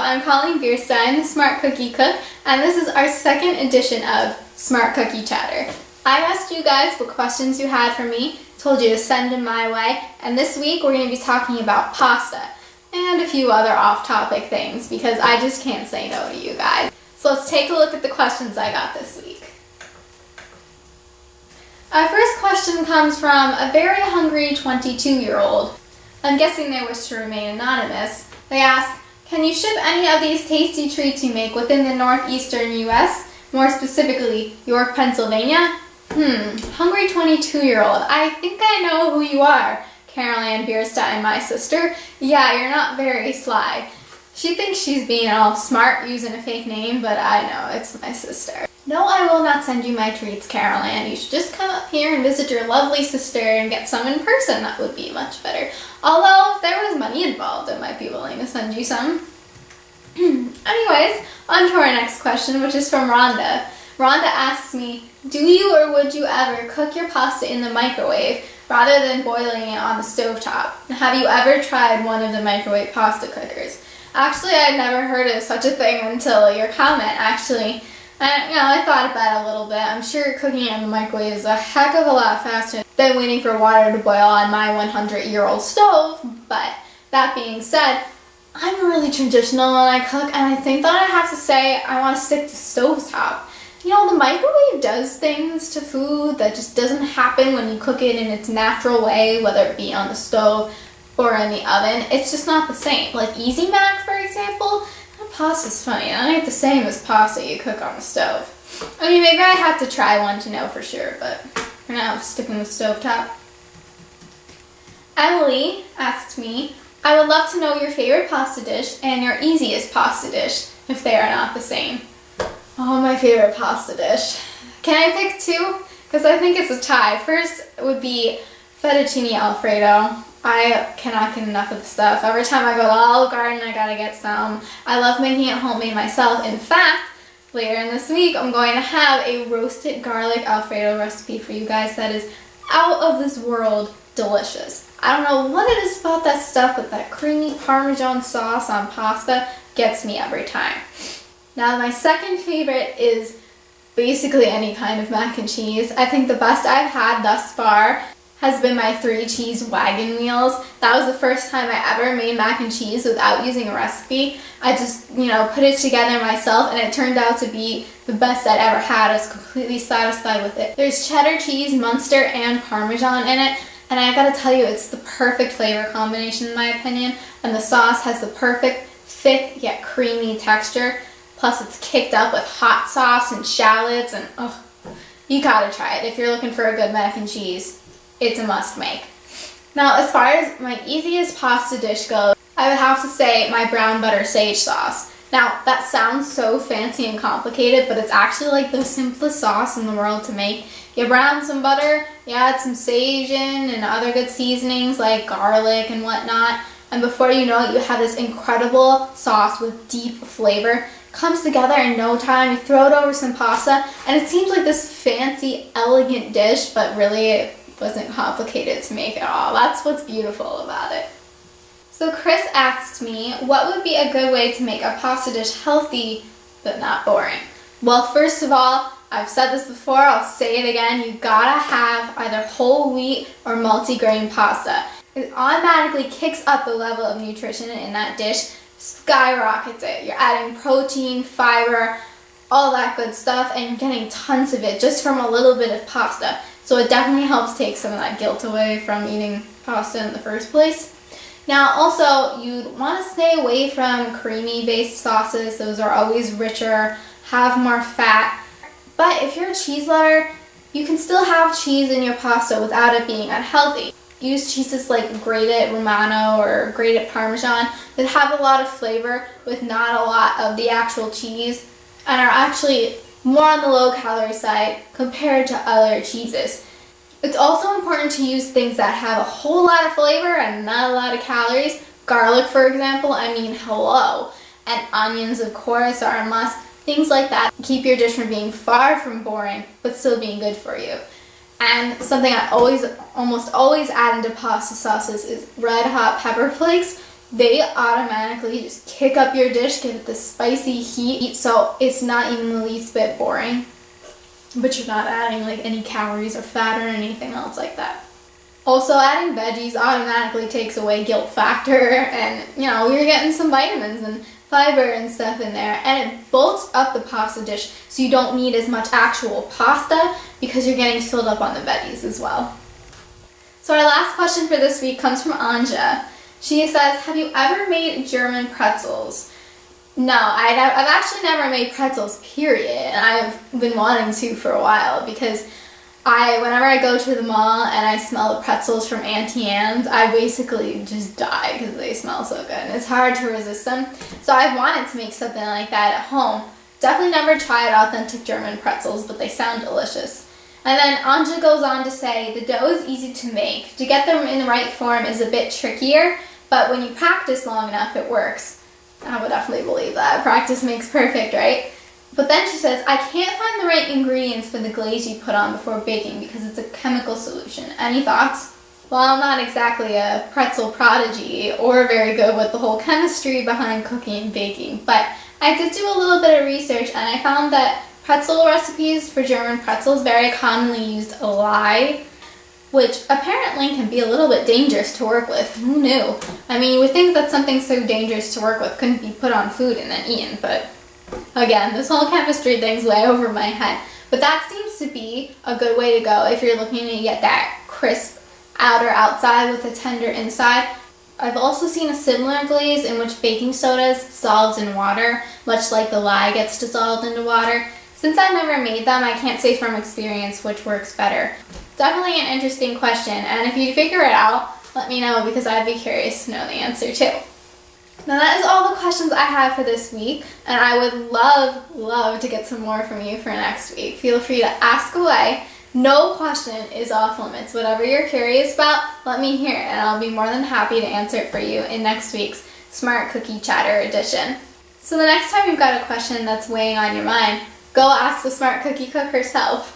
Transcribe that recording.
I'm Colleen Bierstein, the Smart Cookie Cook, and this is our second edition of Smart Cookie Chatter. I asked you guys what questions you had for me, told you to send them my way, and this week we're going to be talking about pasta and a few other off-topic things because I just can't say no to you guys. So let's take a look at the questions I got this week. Our first question comes from a very hungry 22-year-old. I'm guessing they wish to remain anonymous. They ask, can you ship any of these tasty treats you make within the northeastern U.S., more specifically York, Pennsylvania? Hungry 22-year-old. I think I know who you are. Carol Ann Bierstein, my sister. Yeah, you're not very sly. She thinks she's being all smart using a fake name, but I know it's my sister. No, I will not send you my treats, Carol Ann. You should just come up here and visit your lovely sister and get some in person. That would be much better. Although, if there was money involved, I might be willing to send you some. Anyways, on to our next question, which is from Rhonda. Rhonda asks me, do you or would you ever cook your pasta in the microwave rather than boiling it on the stovetop? Have you ever tried one of the microwave pasta cookers? Actually, I'd never heard of such a thing until your comment, actually. And, I thought about it a little bit. I'm sure cooking it in the microwave is a heck of a lot faster than waiting for water to boil on my 100-year-old stove. But that being said, I'm really traditional when I cook, and I think that I have to say I want to stick to stovetop. The microwave does things to food that just doesn't happen when you cook it in its natural way, whether it be on the stove or in the oven. It's just not the same. Like Easy Mac, for example, that pasta's funny. That ain't the same as pasta you cook on the stove. I mean, maybe I have to try one to know for sure, but for now, I'm sticking with stovetop. Emily asked me, I would love to know your favorite pasta dish and your easiest pasta dish, if they are not the same. Oh, my favorite pasta dish. Can I pick two? Because I think it's a tie. First would be fettuccine alfredo. I cannot get enough of the stuff. Every time I go to Olive Garden, I gotta get some. I love making it homemade myself. In fact, later in this week, I'm going to have a roasted garlic alfredo recipe for you guys that is out of this world delicious. I don't know what it is about that stuff, but that creamy Parmesan sauce on pasta gets me every time. Now, my second favorite is basically any kind of mac and cheese. I think the best I've had thus far has been my 3-cheese wagon meals. That was the first time I ever made mac and cheese without using a recipe. I just, put it together myself, and it turned out to be the best I'd ever had. I was completely satisfied with it. There's cheddar cheese, Munster, and Parmesan in it, and I gotta tell you, it's the perfect flavor combination in my opinion, and the sauce has the perfect, thick, yet creamy texture. Plus, it's kicked up with hot sauce and shallots, and you gotta try it. If you're looking for a good mac and cheese, it's a must make. Now, as far as my easiest pasta dish goes, I would have to say my brown butter sage sauce. Now, that sounds so fancy and complicated, but it's actually like the simplest sauce in the world to make. You brown some butter, you add some sage in and other good seasonings like garlic and whatnot, and before you know it, you have this incredible sauce with deep flavor. Comes together in no time. You throw it over some pasta, and it seems like this fancy, elegant dish, but really it wasn't complicated to make at all. That's what's beautiful about it. So Chris asked me, what would be a good way to make a pasta dish healthy but not boring? Well, first of all, I've said this before, I'll say it again, you gotta have either whole wheat or multigrain pasta. It automatically kicks up the level of nutrition in that dish, skyrockets it. You're adding protein, fiber, all that good stuff, and you're getting tons of it just from a little bit of pasta. So it definitely helps take some of that guilt away from eating pasta in the first place. Now also, you'd want to stay away from creamy based sauces. Those are always richer, have more fat. But if you're a cheese lover, you can still have cheese in your pasta without it being unhealthy. Use cheeses like grated Romano or grated Parmesan that have a lot of flavor with not a lot of the actual cheese and are actually more on the low calorie side compared to other cheeses. It's also important to use things that have a whole lot of flavor and not a lot of calories. Garlic, for example, hello. And onions, of course, are a must. Things like that keep your dish from being far from boring, but still being good for you. And something I almost always add into pasta sauces is red hot pepper flakes they automatically just kick up your dish, give it the spicy heat, so it's not even the least bit boring. But you're not adding like any calories or fat or anything else like that. Also, adding veggies automatically takes away guilt factor, and you're getting some vitamins and fiber and stuff in there, and it bulks up the pasta dish so you don't need as much actual pasta because you're getting filled up on the veggies as well. So our last question for this week comes from Anja. She says, have you ever made German pretzels? No, I've actually never made pretzels, period. And I've been wanting to for a while because whenever I go to the mall and I smell the pretzels from Auntie Anne's, I basically just die because they smell so good. And it's hard to resist them. So I've wanted to make something like that at home. Definitely never tried authentic German pretzels, but they sound delicious. And then Anja goes on to say, the dough is easy to make. To get them in the right form is a bit trickier, but when you practice long enough, it works. I would definitely believe that. Practice makes perfect, right? But then she says, I can't find the right ingredients for the glaze you put on before baking because it's a chemical solution. Any thoughts? Well, I'm not exactly a pretzel prodigy or very good with the whole chemistry behind cooking and baking, but I did do a little bit of research and I found that pretzel recipes for German pretzels very commonly used a lye, which apparently can be a little bit dangerous to work with. Who knew? I mean, you would think that something so dangerous to work with couldn't be put on food and then eaten, but again, this whole chemistry thing's way over my head. But that seems to be a good way to go if you're looking to get that crisp outer outside with a tender inside. I've also seen a similar glaze in which baking soda is dissolved in water, much like the lye gets dissolved into water. Since I've never made them, I can't say from experience which works better. Definitely an interesting question, and if you figure it out, let me know because I'd be curious to know the answer too. Now that is all the questions I have for this week, and I would love to get some more from you for next week. Feel free to ask away. No question is off limits. Whatever you're curious about, let me hear it, and I'll be more than happy to answer it for you in next week's Smart Cookie Chatter edition. So the next time you've got a question that's weighing on your mind, go ask the Smart Cookie Cook herself.